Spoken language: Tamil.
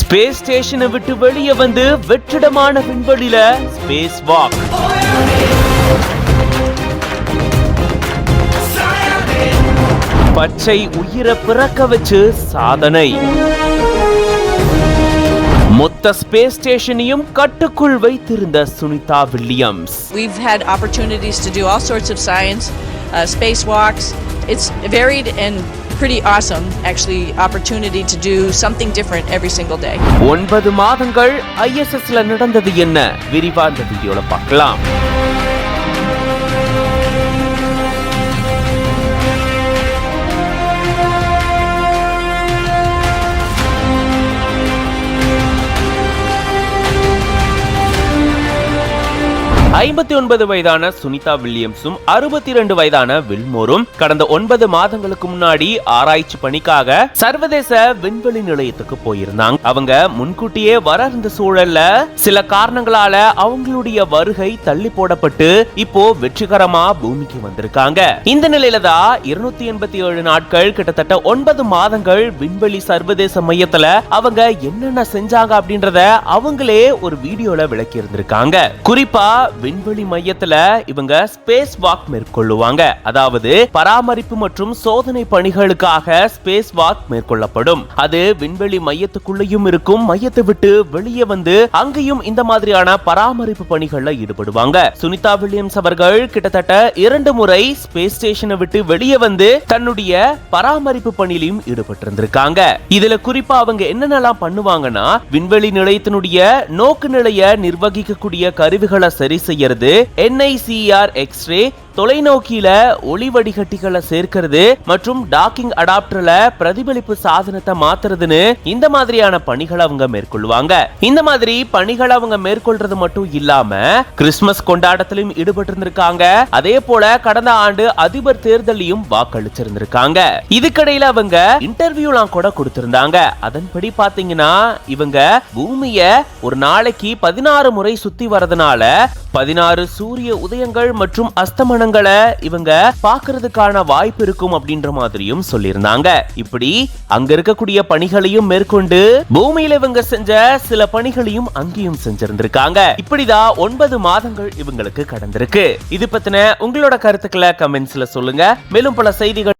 ஸ்பேஸ் ஸ்டேஷனை விட்டு வெளியே வந்து வெற்றிடமான விண்வெளியில ஸ்பேஸ் வாக். பச்சை உயிரை பிறக்க வச்சு சாதனை. மொத்த ஸ்பேஸ் ஸ்டேஷனையும் கட்டுக்குள் வைத்திருந்த Sunita Williams. We've had opportunities to do all sorts of science, spacewalks. It's varied and pretty awesome, actually, opportunity to do something different every single day. 9 மாதங்கள் ISSல நடந்தது என்ன? விரிவா இந்த வீடியோல பார்க்கலாம். ஐம்பத்தி 59 வயதான சுனிதா வில்லியம்ஸும் 62 வயதான வில்மோரும் கடந்த 9 மாதங்களுக்கு முன்னாடி ஆராய்ச்சி பணிக்காக சர்வதேச விண்வெளி நிலையத்துக்கு போயிருந்தாங்க. அவங்க முன்கூட்டியே வர இருந்த சூழல்ல சில காரணங்களால அவங்களுடைய வருகை தள்ளி போடப்பட்டு இப்போ வெற்றிகரமா பூமிக்கு வந்திருக்காங்க. இந்த நிலையில தான் 287 நாட்கள் கிட்டத்தட்ட 9 மாதங்கள் விண்வெளி சர்வதேச மையத்துல அவங்க என்னென்ன செஞ்சாங்க அப்படின்றத அவங்களே ஒரு வீடியோல விளக்கி இருந்திருக்காங்க. குறிப்பா விண்வெளி மையத்துல இவங்க ஸ்பேஸ் வாக் மேற்கொள்ளுவாங்க. அதாவது பராமரிப்பு மற்றும் சோதனை பணிகளுக்காக ஸ்பேஸ் வாக் மேற்கொள்ளப்படும். அது விண்வெளி மையத்துக்குள்ளேயும் இருக்கும். மையத்தை விட்டு வெளியே வந்து அங்கேயும் இந்த மாதிரியான பராமரிப்பு பணிகள்ல ஈடுபடுவாங்க. சுனிதா வில்லியம்ஸ் அவர்கள் கிட்டத்தட்ட 2 முறை ஸ்பேஸ் ஸ்டேஷனை விட்டு வெளியே வந்து தன்னுடைய பராமரிப்பு பணியிலும் ஈடுபட்டு இருந்திருக்காங்க. இதுல குறிப்பா அவங்க என்னென்னலாம் பண்ணுவாங்கன்னா, விண்வெளி நிலையத்தினுடைய நோக்கு நிலைய நிர்வகிக்கக்கூடிய கருவிகளை சரி செய்யறது, NICR எக்ஸ்ரே, தொலைநோக்கியில ஒளி வடிகட்டிகளை சேர்க்கிறது மற்றும் டாக்கிங் அடாப்டர்ல பிரதிபலிப்பு சாதனத்தை மாத்துறதுன்னு இந்த மாதிரியான பணிகளை அவங்க மேற்கொள்வாங்க. இந்த மாதிரி பணிகளை அவங்க மேற்கொள்றது மட்டும் இல்லாம கிறிஸ்துமஸ் கொண்டாட்டத்திலும் ஈடுபட்டு இருந்திருக்காங்க. அதே போல கடந்த ஆண்டு அதிபர் தேர்தலையும் வாக்களிச்சிருந்திருக்காங்க. இதுக்கிடையில அவங்க இன்டர்வியூலாம் கூட கொடுத்திருந்தாங்க. அதன்படி பாத்தீங்கன்னா இவங்க பூமிய ஒரு நாளைக்கு 16 முறை சுத்தி வரதுனால 16 சூரிய உதயங்கள் மற்றும் அஸ்தமனங்களை இவங்க பார்க்கிறதுக்கான வாய்ப்பு இருக்கும் அப்படின்ற மாதிரியும் சொல்லியிருந்தாங்க. இப்படி அங்க இருக்கக்கூடிய பணிகளையும் மேற்கொண்டு பூமியில இவங்க செஞ்ச சில பணிகளையும் அங்கேயும் செஞ்சிருந்திருக்காங்க. இப்படிதான் 9 மாதங்கள் இவங்களுக்கு கடந்திருக்கு. இது பத்தின உங்களோட கருத்துக்களை கமெண்ட்ஸ்ல சொல்லுங்க. மேலும் பல செய்திகள்